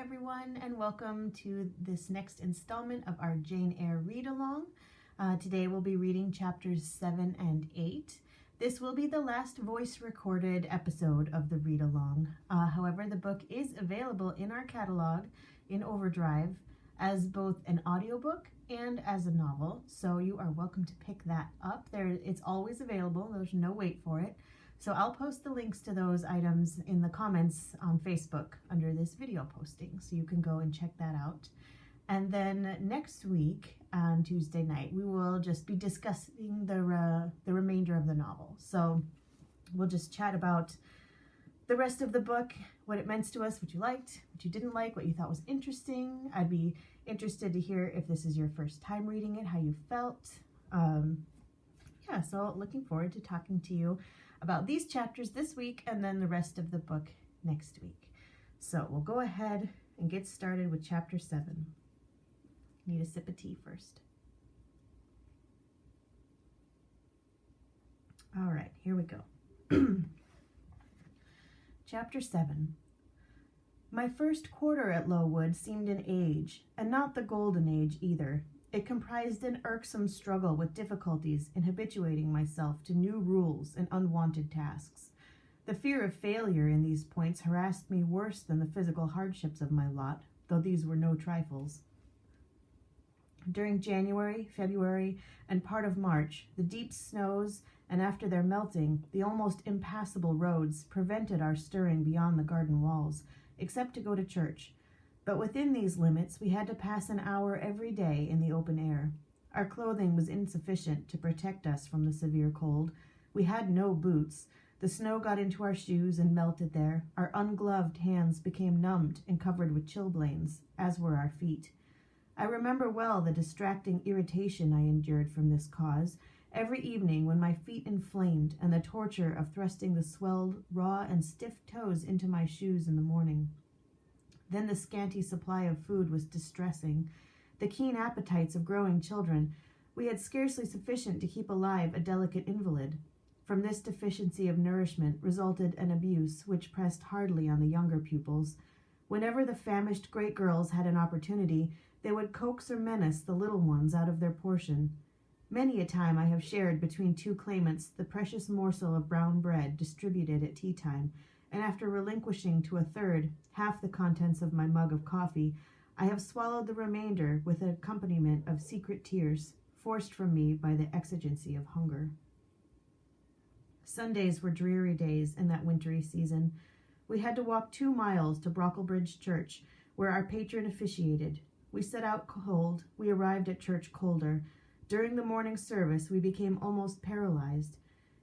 everyone, and welcome to this next installment of our Jane Eyre read-along. Today we'll be reading chapters 7 and 8. This will be the last voice-recorded episode of the read-along. However, the book is available in our catalog in Overdrive as both an audiobook and as a novel, so you are welcome to pick that up. It's always available. There's no wait for it. So I'll post the links to those items in the comments on Facebook under this video posting, so you can go and check that out. And then next week on Tuesday night, we will just be discussing the remainder of the novel. So we'll just chat about the rest of the book, what it meant to us, what you liked, what you didn't like, what you thought was interesting. I'd be interested to hear if this is your first time reading it, how you felt. So looking forward to talking to you about these chapters this week and then the rest of the book next week. So we'll go ahead and get started with chapter 7. Need a sip of tea first. All right, here we go. Chapter 7. My first quarter at Lowood seemed an age, and not the golden age either. It comprised an irksome struggle with difficulties in habituating myself to new rules and unwanted tasks. The fear of failure in these points harassed me worse than the physical hardships of my lot, though these were no trifles. During January, February, and part of March, the deep snows, and after their melting, the almost impassable roads prevented our stirring beyond the garden walls, except to go to church. But within these limits, we had to pass an hour every day in the open air. Our clothing was insufficient to protect us from the severe cold. We had no boots. The snow got into our shoes and melted there. Our ungloved hands became numbed and covered with chilblains, as were our feet. I remember well the distracting irritation I endured from this cause, every evening when my feet inflamed, and the torture of thrusting the swelled, raw, and stiff toes into my shoes in the morning. Then the scanty supply of food was distressing. The keen appetites of growing children, we had scarcely sufficient to keep alive a delicate invalid. From this deficiency of nourishment resulted an abuse which pressed hardly on the younger pupils. Whenever the famished great girls had an opportunity, they would coax or menace the little ones out of their portion. Many a time I have shared between two claimants the precious morsel of brown bread distributed at tea time, and after relinquishing to a third half the contents of my mug of coffee, I have swallowed the remainder with an accompaniment of secret tears, forced from me by the exigency of hunger. Sundays were dreary days in that wintry season. We had to walk 2 miles to Brocklebridge Church, where our patron officiated. We set out cold, we arrived at church colder. During the morning service, we became almost paralyzed.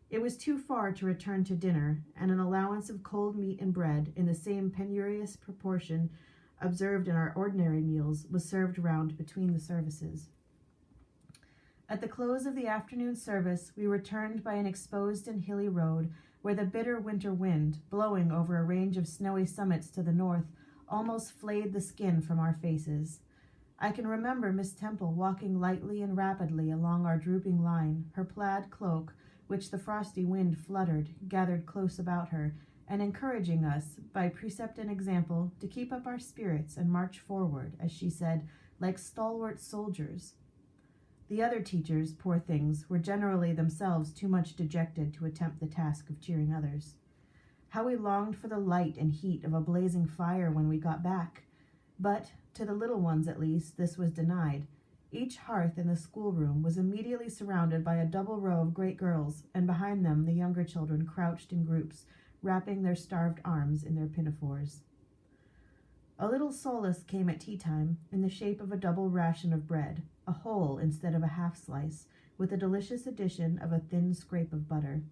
It was too far to return to dinner, and an allowance of cold meat and bread in the same penurious proportion observed in our ordinary meals was served round between the services. At the close of the afternoon service, we returned by an exposed and hilly road where the bitter winter wind, blowing over a range of snowy summits to the north, almost flayed the skin from our faces. I can remember Miss Temple walking lightly and rapidly along our drooping line, her plaid cloak, which the frosty wind fluttered, gathered close about her, and encouraging us, by precept and example, to keep up our spirits and march forward, as she said, like stalwart soldiers. The other teachers, poor things, were generally themselves too much dejected to attempt the task of cheering others. How we longed for the light and heat of a blazing fire when we got back! But, to the little ones at least, this was denied. Each hearth in the schoolroom was immediately surrounded by a double row of great girls, and behind them the younger children crouched in groups, wrapping their starved arms in their pinafores. A little solace came at tea time in the shape of a double ration of bread, a whole instead of a half slice, with a delicious addition of a thin scrape of butter.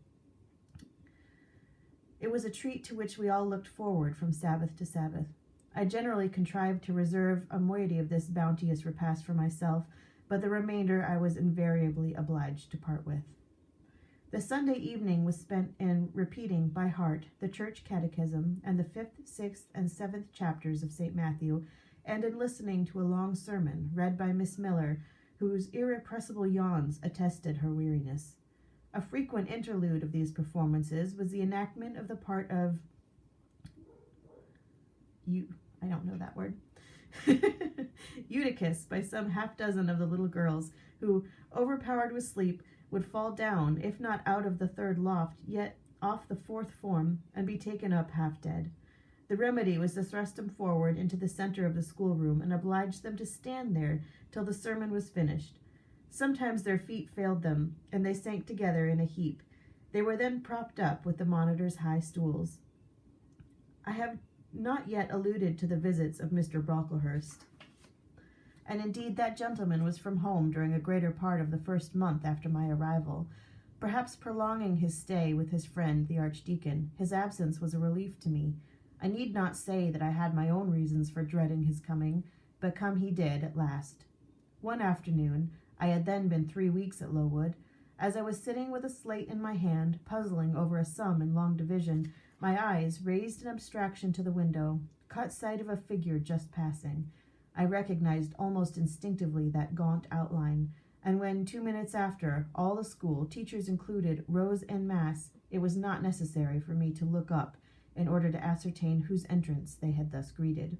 It was a treat to which we all looked forward from Sabbath to Sabbath. I generally contrived to reserve a moiety of this bounteous repast for myself, but the remainder I was invariably obliged to part with. The Sunday evening was spent in repeating by heart the church catechism and the 5th, 6th, and 7th chapters of St. Matthew, and in listening to a long sermon read by Miss Miller, whose irrepressible yawns attested her weariness. A frequent interlude of these performances was the enactment of the part of I don't know that word. Eutychus by some half-dozen of the little girls who, overpowered with sleep, would fall down, if not out of the third loft, yet off the fourth form, and be taken up half dead. The remedy was to thrust them forward into the center of the schoolroom and oblige them to stand there till the sermon was finished. Sometimes their feet failed them, and they sank together in a heap. They were then propped up with the monitor's high stools. I have not yet alluded to the visits of Mr. Brocklehurst, and indeed that gentleman was from home during a greater part of the first month after my arrival. Perhaps prolonging his stay with his friend the Archdeacon, his absence was a relief to me. I need not say that I had my own reasons for dreading his coming, but come he did at last. One afternoon, I had then been 3 weeks at Lowood, as I was sitting with a slate in my hand, puzzling over a sum in long division, my eyes, raised in abstraction to the window, caught sight of a figure just passing. I recognized almost instinctively that gaunt outline, and when 2 minutes after, all the school, teachers included, rose en masse, it was not necessary for me to look up in order to ascertain whose entrance they had thus greeted.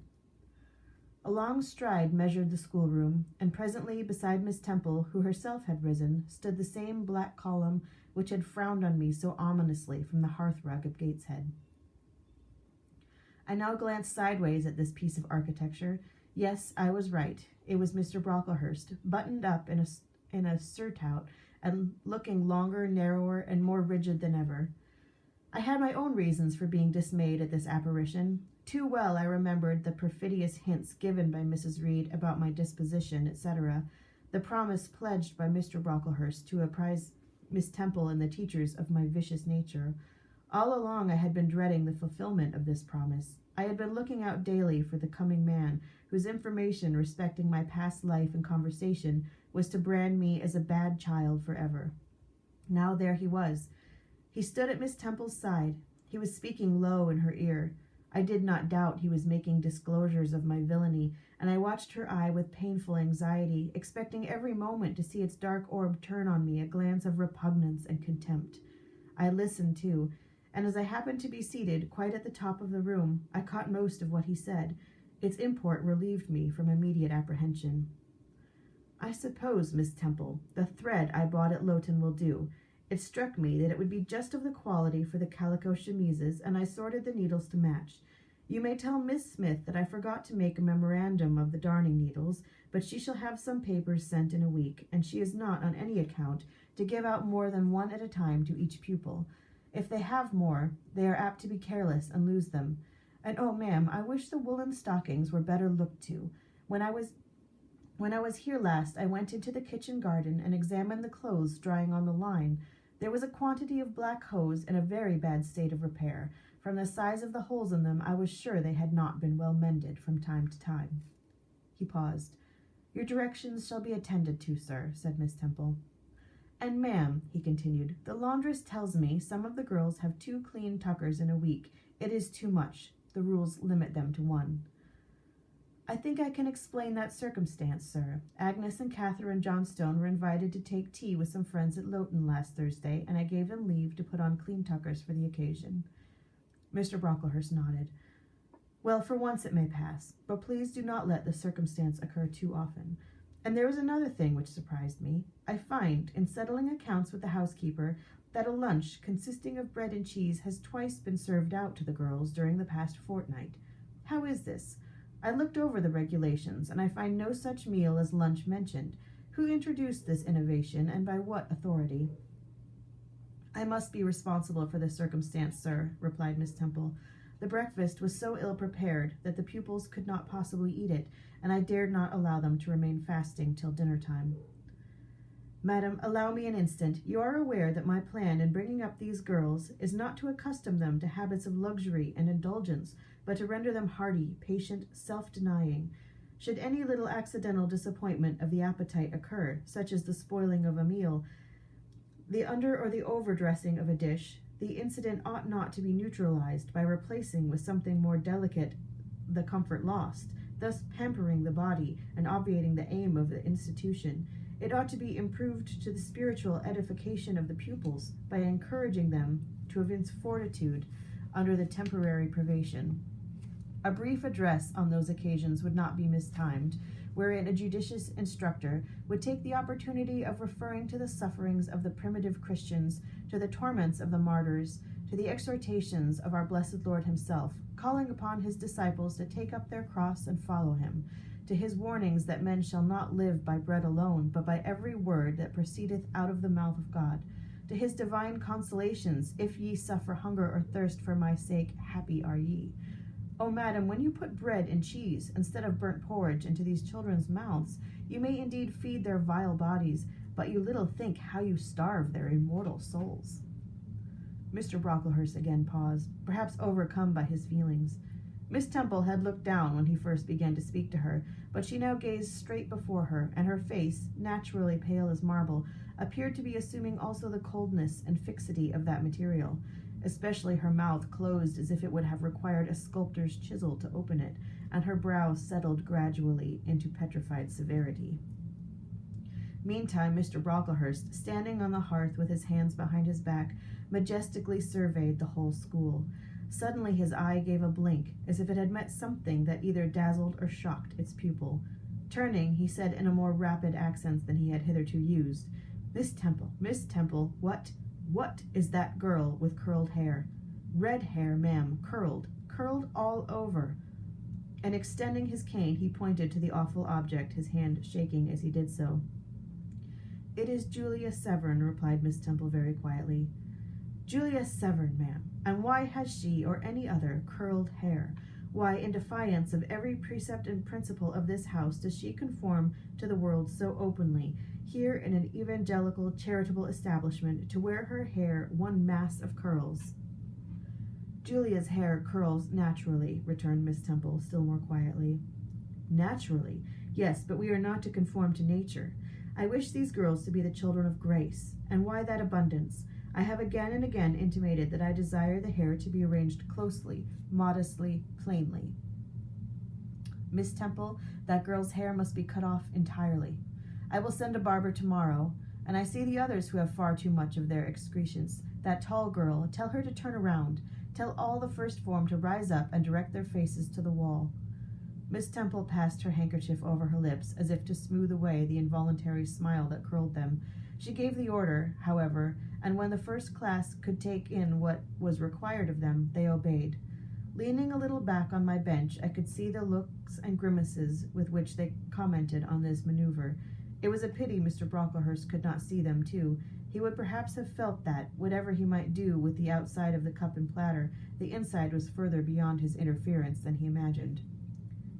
A long stride measured the schoolroom, and presently beside Miss Temple, who herself had risen, stood the same black column which had frowned on me so ominously from the hearth-rug of Gateshead. I now glanced sideways at this piece of architecture. Yes, I was right. It was Mr. Brocklehurst, buttoned up in a surtout, and looking longer, narrower, and more rigid than ever. I had my own reasons for being dismayed at this apparition. Too well I remembered the perfidious hints given by Mrs. Reed about my disposition, etc., the promise pledged by Mr. Brocklehurst to apprise Miss Temple and the teachers of my vicious nature. All along I had been dreading the fulfillment of this promise. I had been looking out daily for the coming man, whose information respecting my past life and conversation was to brand me as a bad child forever. Now there he was. He stood at Miss Temple's side. He was speaking low in her ear. I did not doubt he was making disclosures of my villainy, and I watched her eye with painful anxiety, expecting every moment to see its dark orb turn on me a glance of repugnance and contempt. I listened, too, and as I happened to be seated quite at the top of the room, I caught most of what he said. Its import relieved me from immediate apprehension. "I suppose, Miss Temple, the thread I bought at Lowton will do. It struck me that it would be just of the quality for the calico chemises, and I sorted the needles to match. You may tell Miss Smith that I forgot to make a memorandum of the darning needles, but she shall have some papers sent in a week, and she is not, on any account, to give out more than one at a time to each pupil. If they have more, they are apt to be careless and lose them. And oh, ma'am, I wish the woolen stockings were better looked to. When I was here last, I went into the kitchen garden and examined the clothes drying on the line. There was a quantity of black hose in a very bad state of repair. From the size of the holes in them, I was sure they had not been well mended from time to time." He paused. "Your directions shall be attended to, sir," said Miss Temple. "And, ma'am," he continued, "the laundress tells me some of the girls have 2 clean tuckers in a week. It is too much. The rules limit them to 1. "I think I can explain that circumstance, sir. Agnes and Catherine Johnstone were invited to take tea with some friends at Lowton last Thursday, and I gave them leave to put on clean tuckers for the occasion." Mr. Brocklehurst nodded. "Well, for once it may pass, but please do not let the circumstance occur too often. And there is another thing which surprised me. I find, in settling accounts with the housekeeper, that a lunch consisting of bread and cheese has twice been served out to the girls during the past fortnight. How is this? I looked over the regulations, and I find no such meal as lunch mentioned. Who introduced this innovation, and by what authority?" "I must be responsible for this circumstance, sir," replied Miss Temple. "The breakfast was so ill prepared that the pupils could not possibly eat it, and I dared not allow them to remain fasting till dinner time." "Madam, allow me an instant. You are aware that my plan in bringing up these girls is not to accustom them to habits of luxury and indulgence, but to render them hardy, patient, self-denying. Should any little accidental disappointment of the appetite occur, such as the spoiling of a meal, the under or the overdressing of a dish, the incident ought not to be neutralized by replacing with something more delicate the comfort lost, thus pampering the body and obviating the aim of the institution. It ought to be improved to the spiritual edification of the pupils by encouraging them to evince fortitude under the temporary privation." A brief address on those occasions would not be mistimed, wherein a judicious instructor would take the opportunity of referring to the sufferings of the primitive Christians, to the torments of the martyrs, to the exhortations of our blessed Lord himself, calling upon his disciples to take up their cross and follow him, to his warnings that men shall not live by bread alone, but by every word that proceedeth out of the mouth of God, to his divine consolations, if ye suffer hunger or thirst for my sake, happy are ye. O madam, when you put bread and cheese instead of burnt porridge into these children's mouths, you may indeed feed their vile bodies, but you little think how you starve their immortal souls. Mr. Brocklehurst again paused, perhaps overcome by his feelings. Miss Temple had looked down when he first began to speak to her, but she now gazed straight before her, and her face, naturally pale as marble, appeared to be assuming also the coldness and fixity of that material. Especially her mouth closed as if it would have required a sculptor's chisel to open it, and her brow settled gradually into petrified severity. Meantime, Mr. Brocklehurst, standing on the hearth with his hands behind his back, majestically surveyed the whole school. Suddenly his eye gave a blink, as if it had met something that either dazzled or shocked its pupil. Turning, he said in a more rapid accents than he had hitherto used, Miss Temple, what is that girl with curled hair? Red hair, ma'am, curled all over. And extending his cane, he pointed to the awful object, his hand shaking as he did so. It is Julia Severn, replied Miss Temple very quietly. Julia Severn, ma'am, and why has she, or any other, curled hair? Why, in defiance of every precept and principle of this house, does she conform to the world so openly, here in an evangelical, charitable establishment, to wear her hair one mass of curls? Julia's hair curls naturally, returned Miss Temple, still more quietly. Naturally, yes, but we are not to conform to nature. I wish these girls to be the children of grace. And why that abundance? I have again and again intimated that I desire the hair to be arranged closely, modestly, plainly. Miss Temple, that girl's hair must be cut off entirely. I will send a barber tomorrow, and I see the others who have far too much of their excretions. That tall girl, tell her to turn around. Tell all the first form to rise up and direct their faces to the wall. Miss Temple passed her handkerchief over her lips, as if to smooth away the involuntary smile that curled them. She gave the order, however, and when the first class could take in what was required of them, they obeyed. Leaning a little back on my bench, I could see the looks and grimaces with which they commented on this maneuver. It was a pity Mr. Brocklehurst could not see them, too. He would perhaps have felt that, whatever he might do with the outside of the cup and platter, the inside was further beyond his interference than he imagined.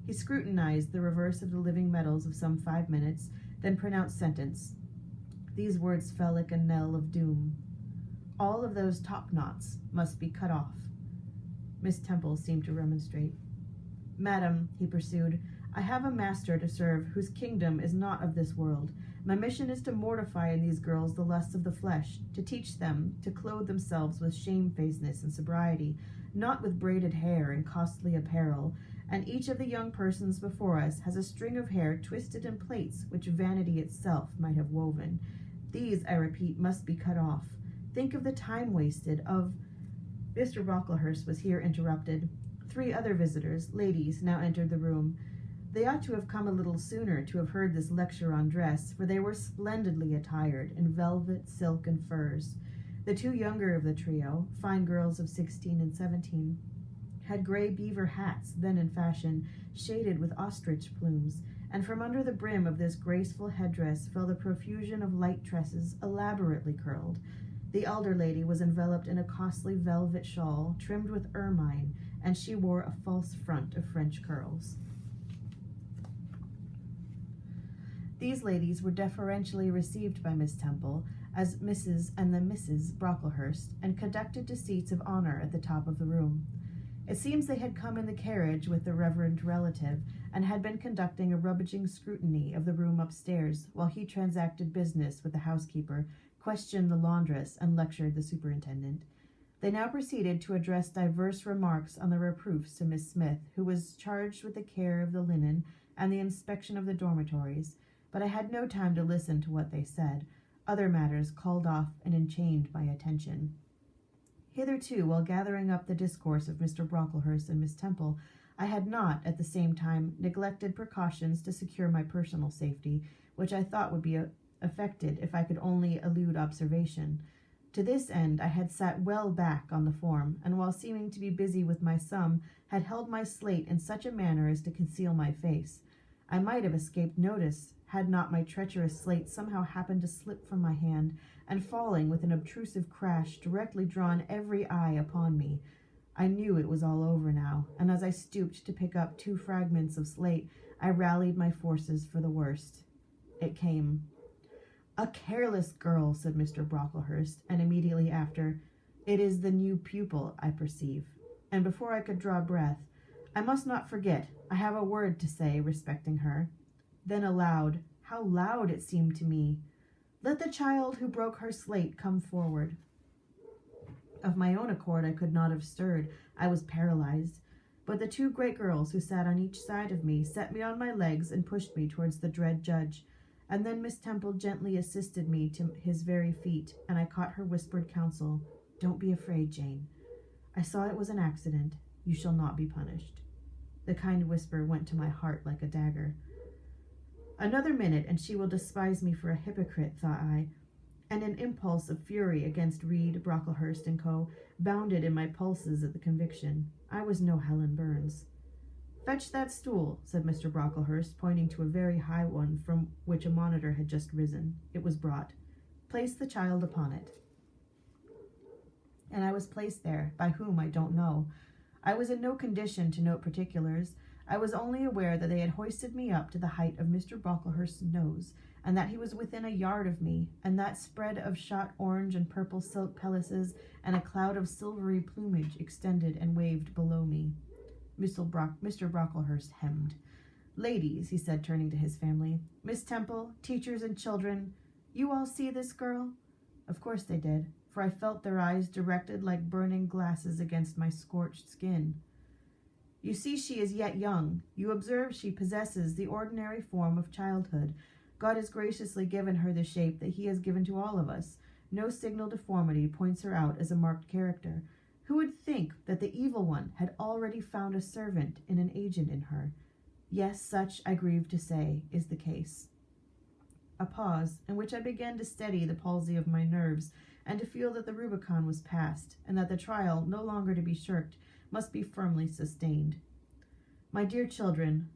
He scrutinized the reverse of the living metals of some 5 minutes, then pronounced sentence. These words fell like a knell of doom. All of those top knots must be cut off. Miss Temple seemed to remonstrate. Madam, he pursued, I have a master to serve whose kingdom is not of this world. My mission is to mortify in these girls the lusts of the flesh, to teach them to clothe themselves with shamefacedness and sobriety, not with braided hair and costly apparel, and each of the young persons before us has a string of hair twisted in plaits which vanity itself might have woven. These, I repeat, must be cut off. Think of the time wasted, of— Mr. Brocklehurst was here interrupted. 3 other visitors, ladies, now entered the room. They ought to have come a little sooner to have heard this lecture on dress, for they were splendidly attired in velvet, silk, and furs. The 2 younger of the trio, fine girls of 16 and 17, had gray beaver hats, then in fashion, shaded with ostrich plumes, and from under the brim of this graceful headdress fell the profusion of light tresses, elaborately curled. The elder lady was enveloped in a costly velvet shawl, trimmed with ermine, and she wore a false front of French curls. These ladies were deferentially received by Miss Temple as Mrs. and the Misses Brocklehurst, and conducted to seats of honor at the top of the room. It seems they had come in the carriage with the reverend relative, and had been conducting a rummaging scrutiny of the room upstairs, while he transacted business with the housekeeper, questioned the laundress, and lectured the superintendent. They now proceeded to address diverse remarks on the reproofs to Miss Smith, who was charged with the care of the linen and the inspection of the dormitories, but I had no time to listen to what they said. Other matters called off and enchained my attention. Hitherto, while gathering up the discourse of Mr. Brocklehurst and Miss Temple, I had not, at the same time, neglected precautions to secure my personal safety, which I thought would be effected if I could only elude observation. To this end I had sat well back on the form, and while seeming to be busy with my sum, had held my slate in such a manner as to conceal my face. I might have escaped notice, had not my treacherous slate somehow happened to slip from my hand, and falling with an obtrusive crash, directly drawn every eye upon me. I knew it was all over now, and as I stooped to pick up 2 fragments of slate, I rallied my forces for the worst. It came. "A careless girl," said Mr. Brocklehurst, and immediately after, "It is the new pupil, I perceive." And before I could draw breath, "I must not forget, I have a word to say respecting her." Then aloud, how loud it seemed to me, "Let the child who broke her slate come forward." Of my own accord I could not have stirred. I was paralyzed. But the 2 great girls who sat on each side of me set me on my legs and pushed me towards the dread judge. And then Miss Temple gently assisted me to his very feet, and I caught her whispered counsel, "Don't be afraid, Jane. I saw it was an accident. You shall not be punished." The kind whisper went to my heart like a dagger. Another minute, and she will despise me for a hypocrite, thought I, and an impulse of fury against Reed, Brocklehurst, and Co. bounded in my pulses at the conviction. I was no Helen Burns. "Fetch that stool," said Mr. Brocklehurst, pointing to a very high one from which a monitor had just risen. It was brought. "Place the child upon it." And I was placed there, by whom I don't know. I was in no condition to note particulars. I was only aware that they had hoisted me up to the height of Mr. Brocklehurst's nose, and that he was within a yard of me, and that spread of shot orange and purple silk pelisses and a cloud of silvery plumage extended and waved below me. Mr. Brocklehurst hemmed. "Ladies," he said, turning to his family, "Miss Temple, teachers and children, you all see this girl?" Of course they did, for I felt their eyes directed like burning glasses against my scorched skin. "You see she is yet young. You observe she possesses the ordinary form of childhood. God has graciously given her the shape that he has given to all of us. No signal deformity points her out as a marked character. Who would think that the evil one had already found a servant and an agent in her? Yes, such, I grieve to say, is the case." A pause, in which I began to steady the palsy of my nerves, and to feel that the Rubicon was passed, and that the trial, no longer to be shirked, must be firmly sustained. "My dear children,"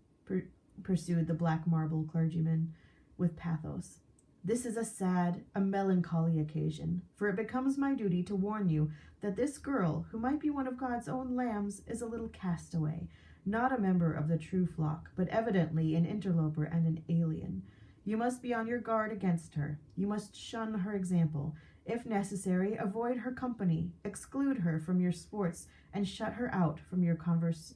pursued the black marble clergyman with pathos, "this is a sad, a melancholy occasion, for it becomes my duty to warn you that this girl, who might be one of God's own lambs, is a little castaway, not a member of the true flock, but evidently an interloper and an alien. You must be on your guard against her. You must shun her example. If necessary, avoid her company, exclude her from your sports, and shut her out from your converse.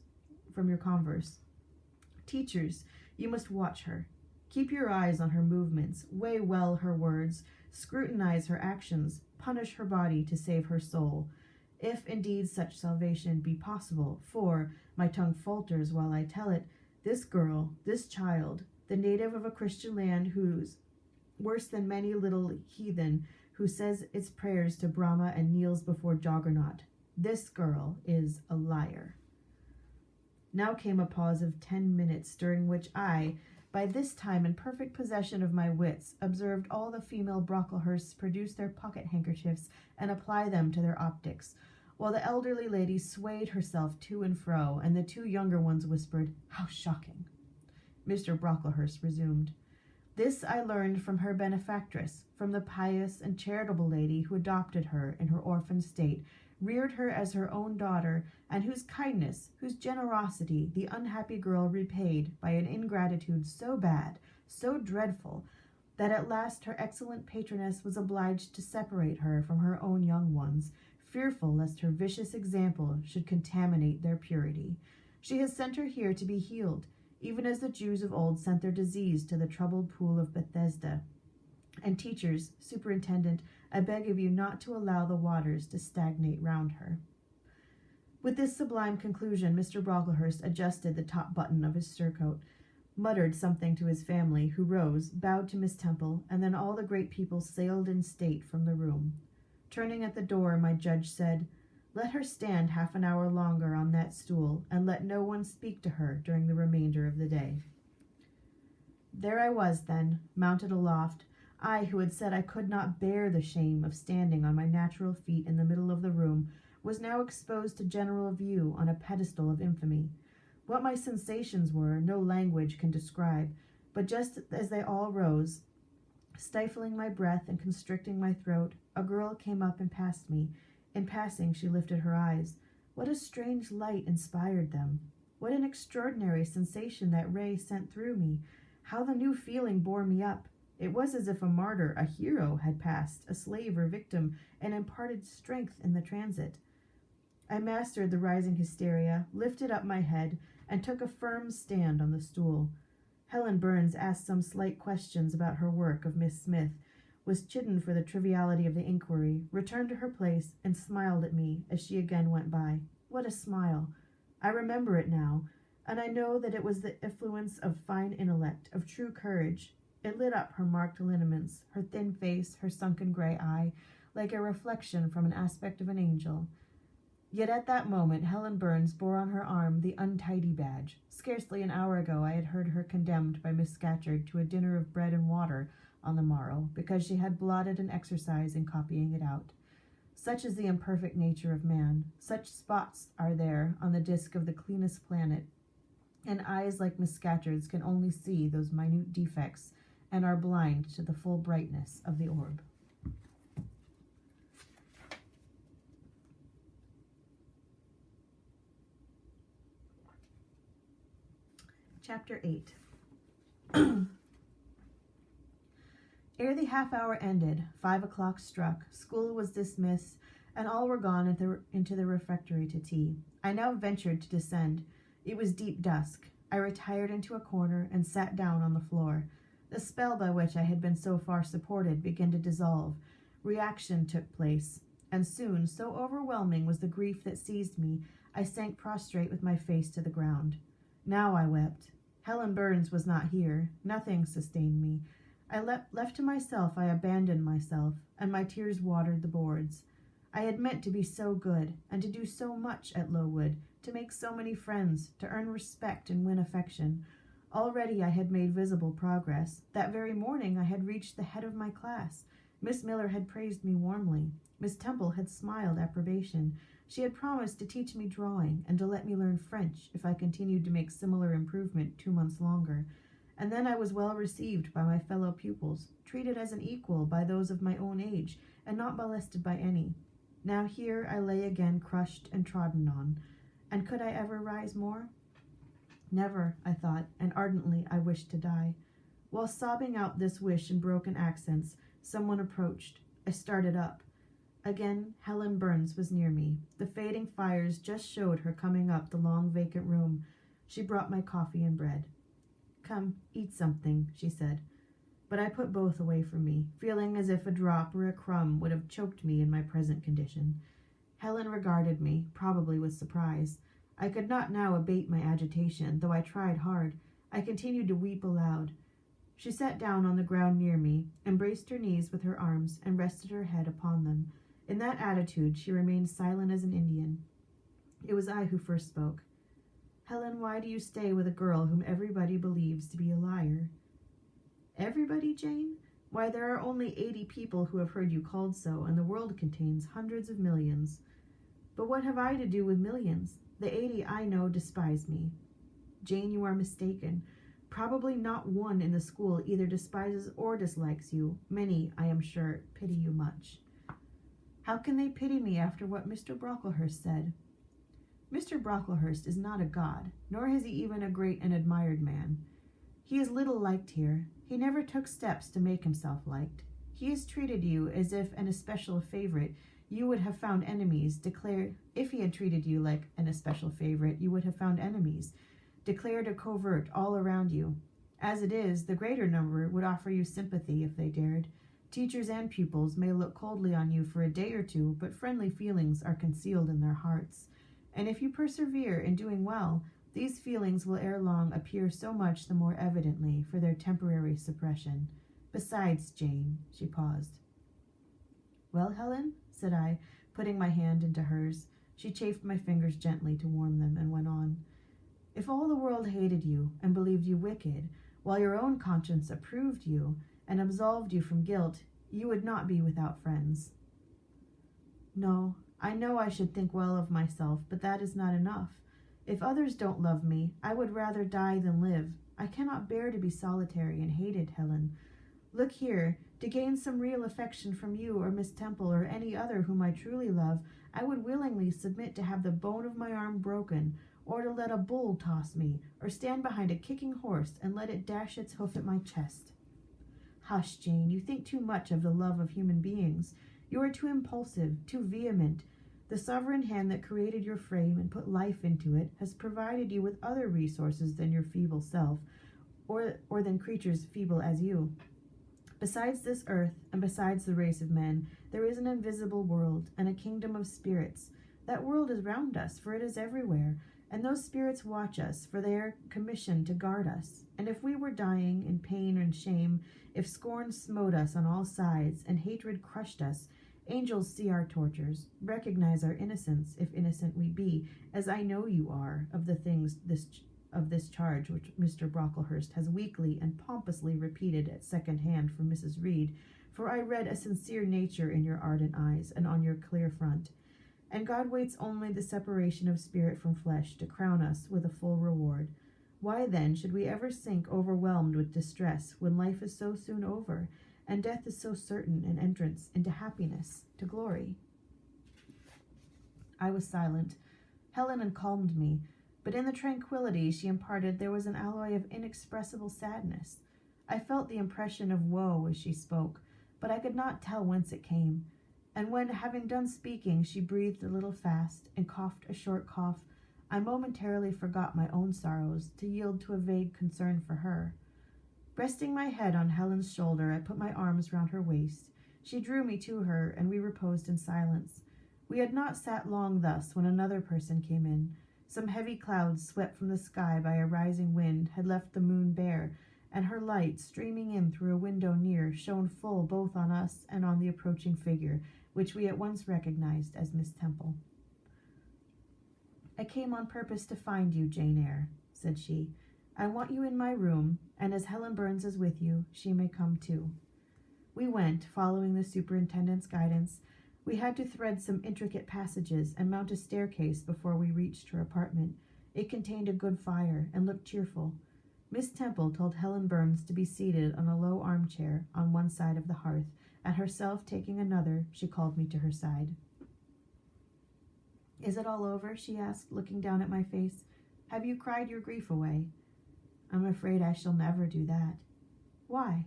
Teachers, you must watch her. Keep your eyes on her movements, weigh well her words, scrutinize her actions, punish her body to save her soul, if indeed such salvation be possible, for, my tongue falters while I tell it, this girl, this child, the native of a Christian land who's worse than many little heathen who says its prayers to Brahma and kneels before Juggernaut, this girl is a liar." Now came a pause of 10 minutes, during which I, by this time in perfect possession of my wits, observed all the female Brocklehursts produce their pocket handkerchiefs and apply them to their optics, while the elderly lady swayed herself to and fro, and the 2 younger ones whispered, "How shocking!" Mr. Brocklehurst resumed. "This I learned from her benefactress, from the pious and charitable lady who adopted her in her orphan state, reared her as her own daughter, and whose kindness, whose generosity, the unhappy girl repaid by an ingratitude so bad, so dreadful, that at last her excellent patroness was obliged to separate her from her own young ones, fearful lest her vicious example should contaminate their purity. She has sent her here to be healed, even as the Jews of old sent their disease to the troubled pool of Bethesda. And teachers, superintendent, I beg of you not to allow the waters to stagnate round her." With this sublime conclusion, Mr. Brocklehurst adjusted the top button of his surcoat, muttered something to his family, who rose, bowed to Miss Temple, and then all the great people sailed in state from the room. Turning at the door, my judge said, Let her stand half an hour longer on that stool, and let no one speak to her during the remainder of the day. There I was then, mounted aloft, I who had said I could not bear the shame of standing on my natural feet in the middle of the room, was now exposed to general view on a pedestal of infamy. What my sensations were, no language can describe, but just as they all rose, stifling my breath and constricting my throat, a girl came up and passed me. In passing, she lifted her eyes. What a strange light inspired them! What an extraordinary sensation that ray sent through me! How the new feeling bore me up! It was as if a martyr, a hero, had passed, a slave or victim, and imparted strength in the transit. I mastered the rising hysteria, lifted up my head, and took a firm stand on the stool. Helen Burns asked some slight questions about her work of Miss Smith, was chidden for the triviality of the inquiry, returned to her place, and smiled at me as she again went by. What a smile! I remember it now, and I know that it was the effluence of fine intellect, of true courage. It lit up her marked lineaments, her thin face, her sunken gray eye, like a reflection from an aspect of an angel. Yet at that moment Helen Burns bore on her arm the untidy badge. Scarcely an hour ago I had heard her condemned by Miss Scatcherd to a dinner of bread and water on the morrow, because she had blotted an exercise in copying it out. Such is the imperfect nature of man. Such spots are there on the disk of the cleanest planet, and eyes like Miss Scatcherd's can only see those minute defects and are blind to the full brightness of the orb. Chapter 8. Ere the half-hour ended, 5 o'clock struck, school was dismissed, and all were gone into the refectory to tea. I now ventured to descend. It was deep dusk. I retired into a corner and sat down on the floor. The spell by which I had been so far supported began to dissolve. Reaction took place, and soon, so overwhelming was the grief that seized me, I sank prostrate with my face to the ground. Now I wept. Helen Burns was not here. Nothing sustained me. Left to myself, I abandoned myself, and my tears watered the boards. I had meant to be so good, and to do so much at Lowood, to make so many friends, to earn respect and win affection. Already I had made visible progress. That very morning I had reached the head of my class. Miss Miller had praised me warmly. Miss Temple had smiled approbation. She had promised to teach me drawing, and to let me learn French if I continued to make similar improvement 2 months longer. And then I was well received by my fellow pupils, treated as an equal by those of my own age, and not molested by any. Now here I lay again crushed and trodden on. And could I ever rise more? Never, I thought, and ardently I wished to die. While sobbing out this wish in broken accents, someone approached. I started up. Again, Helen Burns was near me. The fading fires just showed her coming up the long vacant room. She brought my coffee and bread. "Come, eat something," she said. But I put both away from me, feeling as if a drop or a crumb would have choked me in my present condition. Helen regarded me, probably with surprise. I could not now abate my agitation, though I tried hard. I continued to weep aloud. She sat down on the ground near me, embraced her knees with her arms, and rested her head upon them. In that attitude she remained silent as an Indian. It was I who first spoke. "Helen, why do you stay with a girl whom everybody believes to be a liar?" "Everybody, Jane? Why, there are only 80 people who have heard you called so, and the world contains hundreds of millions." "But what have I to do with millions? The 80 I know despise me." "Jane, you are mistaken. Probably not one in the school either despises or dislikes you. Many, I am sure, pity you much." "How can they pity me after what Mr. Brocklehurst said?" "Mr. Brocklehurst is not a god, nor is he even a great and admired man. He is little liked here. He never took steps to make himself liked. He has treated you as if an especial favorite you would have found enemies. If he had treated you like an especial favorite, you would have found enemies, declared a covert all around you. As it is, the greater number would offer you sympathy if they dared. Teachers and pupils may look coldly on you for a day or two, but friendly feelings are concealed in their hearts. And if you persevere in doing well, these feelings will ere long appear so much the more evidently for their temporary suppression. Besides, Jane," she paused. "Well, Helen," said I, putting my hand into hers, She chafed my fingers gently to warm them and went on. If all the world hated you and believed you wicked, while your own conscience approved you and absolved you from guilt, you would not be without friends. No, I know I should think well of myself, but that is not enough. If others don't love me, I would rather die than live. I cannot bear to be solitary and hated, Helen. Look here, to gain some real affection from you or Miss Temple or any other whom I truly love, I would willingly submit to have the bone of my arm broken, or to let a bull toss me, or stand behind a kicking horse and let it dash its hoof at my chest. Hush, Jane, you think too much of the love of human beings. You are too impulsive, too vehement. The sovereign hand that created your frame and put life into it has provided you with other resources than your feeble self, or than creatures feeble as you. Besides this earth, and besides the race of men, there is an invisible world, and a kingdom of spirits. That world is round us, for it is everywhere, and those spirits watch us, for they are commissioned to guard us. And if we were dying in pain and shame, if scorn smote us on all sides, and hatred crushed us, angels see our tortures, recognize our innocence, if innocent we be, as I know you are, of the things of this charge which Mr. Brocklehurst has weakly and pompously repeated at second hand from Mrs. Reed, for I read a sincere nature in your ardent eyes and on your clear front. And God waits only the separation of spirit from flesh to crown us with a full reward. Why then should we ever sink overwhelmed with distress when life is so soon over, and death is so certain an entrance into happiness, to glory? I was silent. Helen had calmed me, but in the tranquility she imparted there was an alloy of inexpressible sadness. I felt the impression of woe as she spoke, but I could not tell whence it came. And when, having done speaking, she breathed a little fast and coughed a short cough, I momentarily forgot my own sorrows to yield to a vague concern for her. Resting my head on Helen's shoulder, I put my arms round her waist. She drew me to her, and we reposed in silence. We had not sat long thus when another person came in. Some heavy clouds, swept from the sky by a rising wind, had left the moon bare, and her light, streaming in through a window near, shone full both on us and on the approaching figure, which we at once recognized as Miss Temple. I came on purpose to find you, Jane Eyre, said she. I want you in my room, and as Helen Burns is with you, she may come too. We went, following the superintendent's guidance. We had to thread some intricate passages and mount a staircase before we reached her apartment. It contained a good fire and looked cheerful. Miss Temple told Helen Burns to be seated on a low armchair on one side of the hearth, and herself taking another, she called me to her side. Is it all over? She asked, looking down at my face. Have you cried your grief away? I'm afraid I shall never do that. Why?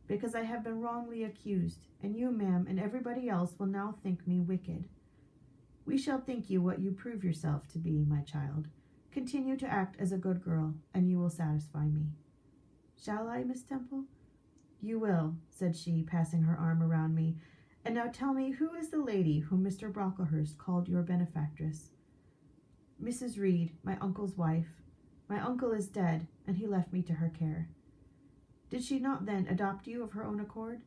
Because I have been wrongly accused, and you, ma'am, and everybody else will now think me wicked. We shall think you what you prove yourself to be, my child. Continue to act as a good girl, and you will satisfy me. Shall I, Miss Temple? You will, said she, passing her arm around me. And now tell me, who is the lady whom Mr. Brocklehurst called your benefactress? Mrs. Reed, my uncle's wife. My uncle is dead, and he left me to her care. Did she not then adopt you of her own accord?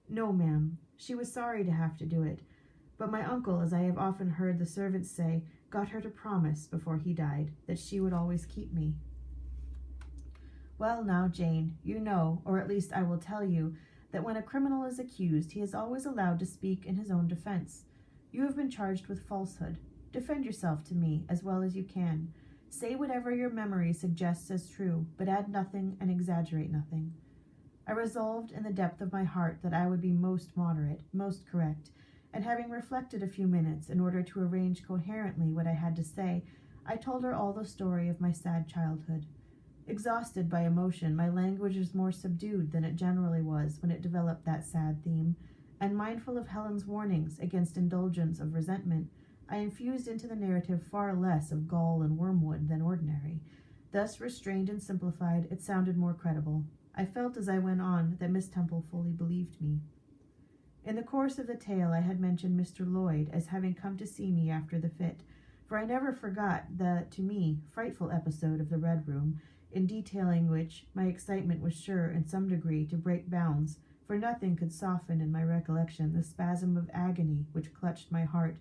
No, ma'am. She was sorry to have to do it, but my uncle, as I have often heard the servants say, got her to promise, before he died, that she would always keep me. Well now, Jane, you know, or at least I will tell you, that when a criminal is accused, he is always allowed to speak in his own defense. You have been charged with falsehood. Defend yourself to me as well as you can. Say whatever your memory suggests as true, but add nothing and exaggerate nothing. I resolved in the depth of my heart that I would be most moderate, most correct, and having reflected a few minutes in order to arrange coherently what I had to say, I told her all the story of my sad childhood. Exhausted by emotion, my language was more subdued than it generally was when it developed that sad theme, and mindful of Helen's warnings against indulgence of resentment, I infused into the narrative far less of gall and wormwood than ordinary. Thus restrained and simplified, it sounded more credible. I felt as I went on that Miss Temple fully believed me. In the course of the tale I had mentioned Mr. Lloyd as having come to see me after the fit, for I never forgot the, to me, frightful episode of the Red Room, in detailing which my excitement was sure in some degree to break bounds, for nothing could soften in my recollection the spasm of agony which clutched my heart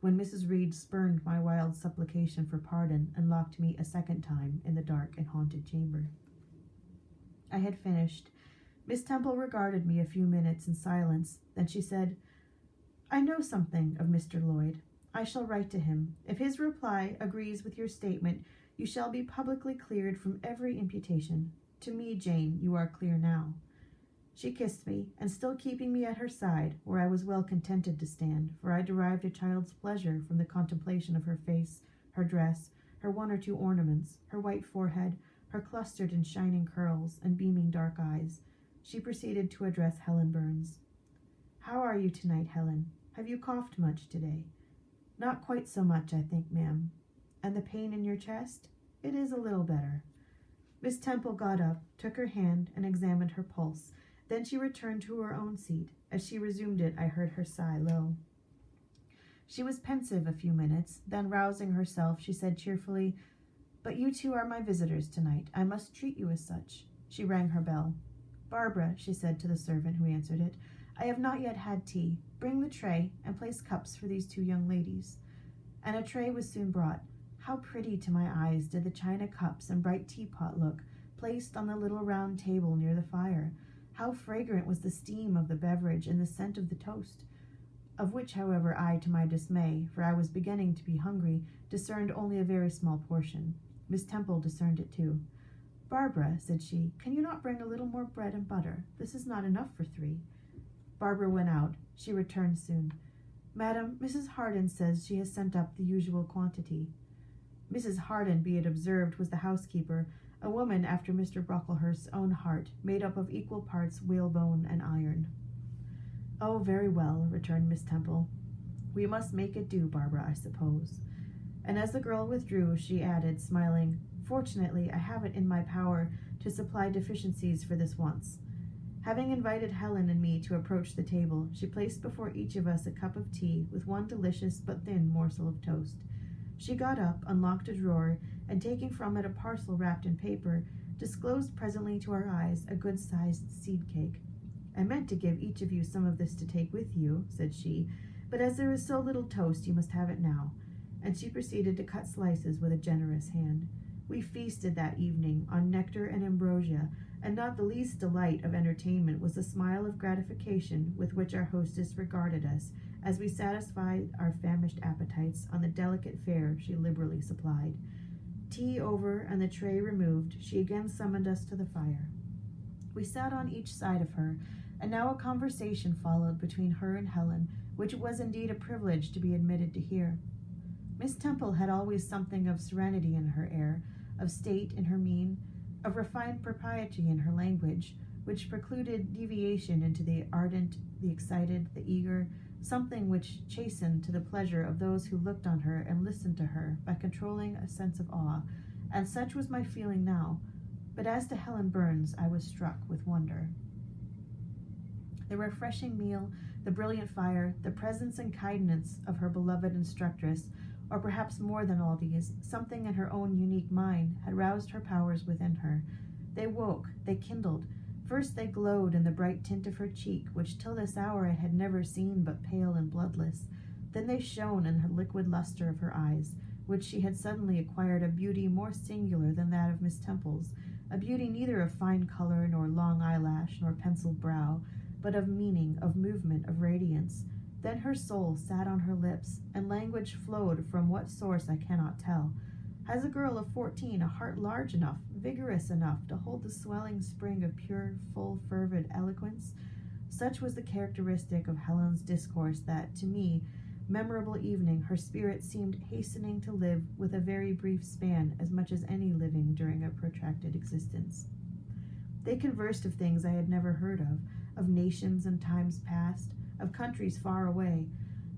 when Mrs. Reed spurned my wild supplication for pardon and locked me a second time in the dark and haunted chamber. I had finished. Miss Temple regarded me a few minutes in silence. Then she said, "I know something of Mr. Lloyd. I shall write to him. If his reply agrees with your statement, you shall be publicly cleared from every imputation. To me, Jane, you are clear now." She kissed me, and still keeping me at her side, where I was well contented to stand, for I derived a child's pleasure from the contemplation of her face, her dress, her one or two ornaments, her white forehead, her clustered and shining curls, and beaming dark eyes, she proceeded to address Helen Burns. "How are you tonight, Helen? Have you coughed much today?" "Not quite so much, I think, ma'am." "And the pain in your chest?" "It is a little better." Miss Temple got up, took her hand, and examined her pulse. Then she returned to her own seat. As she resumed it, I heard her sigh low. She was pensive a few minutes. Then, rousing herself, she said cheerfully, "But you two are my visitors tonight. I must treat you as such." She rang her bell. "Barbara," she said to the servant who answered it, "I have not yet had tea. Bring the tray, and place cups for these two young ladies." And a tray was soon brought. How pretty to my eyes did the china cups and bright teapot look, placed on the little round table near the fire. How fragrant was the steam of the beverage and the scent of the toast, of which, however, I, to my dismay, for I was beginning to be hungry, discerned only a very small portion. Miss Temple discerned it too. "Barbara," said she, "can you not bring a little more bread and butter? This is not enough for 3. Barbara went out. She returned soon. "Madam, Mrs. Harden says she has sent up the usual quantity." Mrs. Harden, be it observed, was the housekeeper, a woman after Mr. Brocklehurst's own heart, made up of equal parts whalebone and iron. "Oh, very well," returned Miss Temple. "We must make it do, Barbara, I suppose." And as the girl withdrew, she added, smiling, "Fortunately, I have it in my power to supply deficiencies for this once." Having invited Helen and me to approach the table, she placed before each of us a cup of tea with one delicious but thin morsel of toast. She got up, unlocked a drawer, and taking from it a parcel wrapped in paper, disclosed presently to our eyes a good-sized seed cake. "I meant to give each of you some of this to take with you," said she, "but as there is so little toast, you must have it now." And she proceeded to cut slices with a generous hand. We feasted that evening on nectar and ambrosia, and not the least delight of entertainment was the smile of gratification with which our hostess regarded us as we satisfied our famished appetites on the delicate fare she liberally supplied. Tea over and the tray removed, she again summoned us to the fire. We sat on each side of her, and now a conversation followed between her and Helen, which it was indeed a privilege to be admitted to hear. Miss Temple had always something of serenity in her air, of state in her mien, of refined propriety in her language, which precluded deviation into the ardent, the excited, the eager, something which chastened to the pleasure of those who looked on her and listened to her by controlling a sense of awe, and such was my feeling now. But as to Helen Burns, I was struck with wonder. The refreshing meal, the brilliant fire, the presence and kindness of her beloved instructress, or perhaps more than all these, something in her own unique mind had roused her powers within her. They woke, they kindled. First they glowed in the bright tint of her cheek, which till this hour I had never seen but pale and bloodless. Then they shone in the liquid luster of her eyes, which she had suddenly acquired a beauty more singular than that of Miss Temple's, a beauty neither of fine color, nor long eyelash, nor penciled brow, but of meaning, of movement, of radiance. Then her soul sat on her lips, and language flowed from what source I cannot tell. Has a girl of 14 a heart large enough, vigorous enough, to hold the swelling spring of pure, full, fervid eloquence? Such was the characteristic of Helen's discourse that, to me, memorable evening, her spirit seemed hastening to live with a very brief span as much as any living during a protracted existence. They conversed of things I had never heard of nations and times past, of countries far away,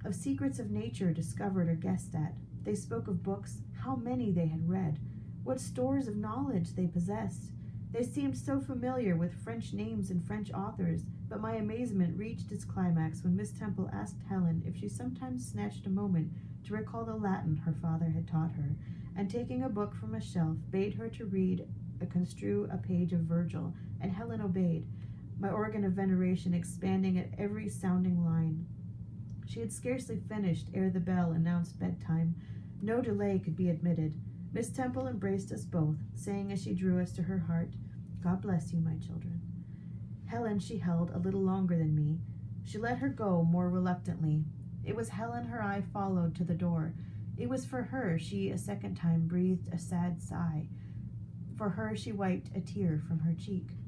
of secrets of nature discovered or guessed at. They spoke of books, how many they had read, what stores of knowledge they possessed. They seemed so familiar with French names and French authors, but my amazement reached its climax when Miss Temple asked Helen if she sometimes snatched a moment to recall the Latin her father had taught her, and taking a book from a shelf, bade her to read construe a page of Virgil, and Helen obeyed, my organ of veneration expanding at every sounding line. She had scarcely finished ere the bell announced bedtime. No delay could be admitted. Miss Temple embraced us both, saying as she drew us to her heart, "God bless you, my children." Helen she held a little longer than me. She let her go more reluctantly. It was Helen her eye followed to the door. It was for her she a second time breathed a sad sigh. For her she wiped a tear from her cheek.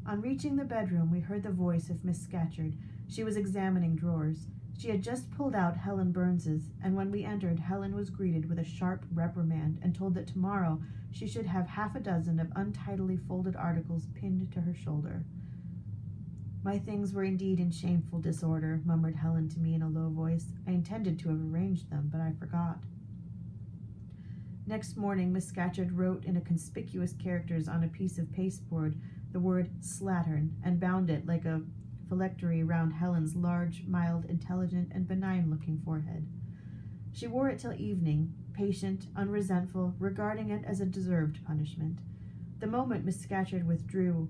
On reaching the bedroom, we heard the voice of Miss Scatcherd. She was examining drawers. She had just pulled out Helen Burns's, and when we entered, Helen was greeted with a sharp reprimand and told that tomorrow she should have half a dozen of untidily folded articles pinned to her shoulder. "My things were indeed in shameful disorder," murmured Helen to me in a low voice. "I intended to have arranged them, but I forgot." Next morning, Miss Scatcherd wrote in a conspicuous characters on a piece of pasteboard the word "slattern" and bound it like a phylactery round Helen's large, mild, intelligent, and benign-looking forehead. She wore it till evening, patient, unresentful, regarding it as a deserved punishment. The moment Miss Scatcherd withdrew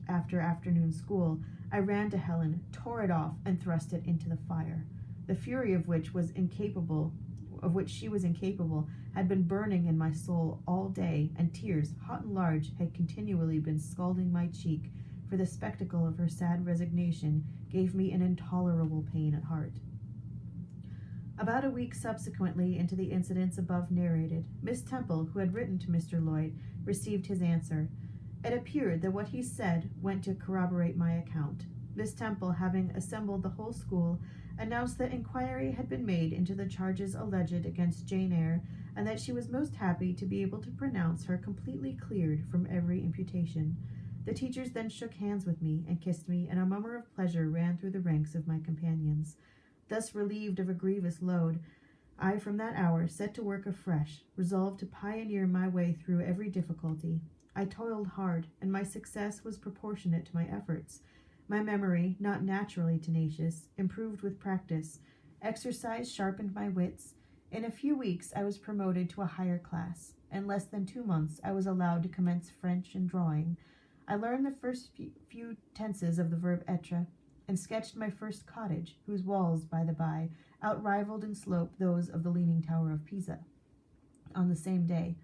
after afternoon school, I ran to Helen, tore it off, and thrust it into the fire. The fury of which she was incapable, had been burning in my soul all day, and tears, hot and large, had continually been scalding my cheek, for the spectacle of her sad resignation gave me an intolerable pain at heart. About a week subsequently into the incidents above narrated, Miss Temple, who had written to Mr. Lloyd, received his answer. It appeared that what he said went to corroborate my account. Miss Temple, having assembled the whole school, announced that inquiry had been made into the charges alleged against Jane Eyre, and that she was most happy to be able to pronounce her completely cleared from every imputation. The teachers then shook hands with me and kissed me, and a murmur of pleasure ran through the ranks of my companions. Thus relieved of a grievous load, I from that hour set to work afresh, resolved to pioneer my way through every difficulty. I toiled hard, and my success was proportionate to my efforts. My memory, not naturally tenacious, improved with practice. Exercise sharpened my wits. In a few weeks I was promoted to a higher class. In less than 2 months I was allowed to commence French and drawing. I learned the first few tenses of the verb être, and sketched my first cottage, whose walls, by the by, outrivaled in slope those of the Leaning Tower of Pisa, on the same day.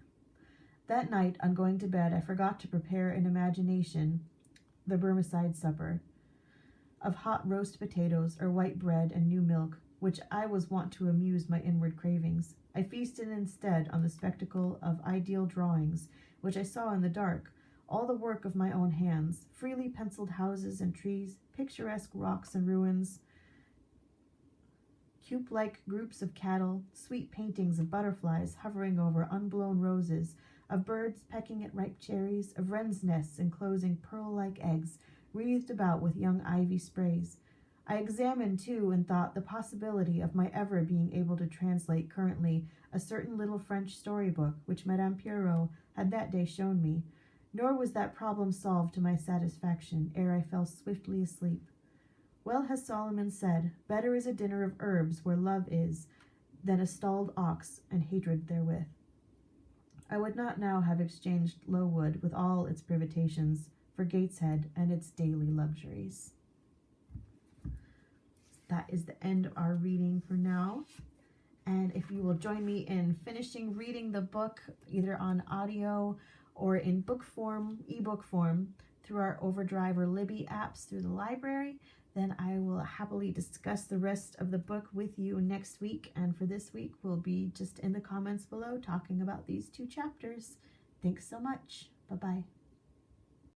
That night, on going to bed, I forgot to prepare in imagination the Burmicide supper of hot roast potatoes or white bread and new milk, which I was wont to amuse my inward cravings. I feasted instead on the spectacle of ideal drawings, which I saw in the dark, all the work of my own hands, freely penciled houses and trees, picturesque rocks and ruins, cube-like groups of cattle, sweet paintings of butterflies hovering over unblown roses, of birds pecking at ripe cherries, of wrens' nests enclosing pearl-like eggs, wreathed about with young ivy sprays. I examined, too, and thought the possibility of my ever being able to translate currently a certain little French storybook which Madame Pierrot had that day shown me. Nor was that problem solved to my satisfaction ere I fell swiftly asleep. Well has Solomon said, "Better is a dinner of herbs where love is, than a stalled ox and hatred therewith." I would not now have exchanged Lowood with all its privations for Gateshead and its daily luxuries. That is the end of our reading for now. And if you will join me in finishing reading the book, either on audio or in book form, ebook form, through our Overdrive or Libby apps through the library, then I will happily discuss the rest of the book with you next week. And for this week, we'll be just in the comments below talking about these 2 chapters. Thanks so much. Bye-bye.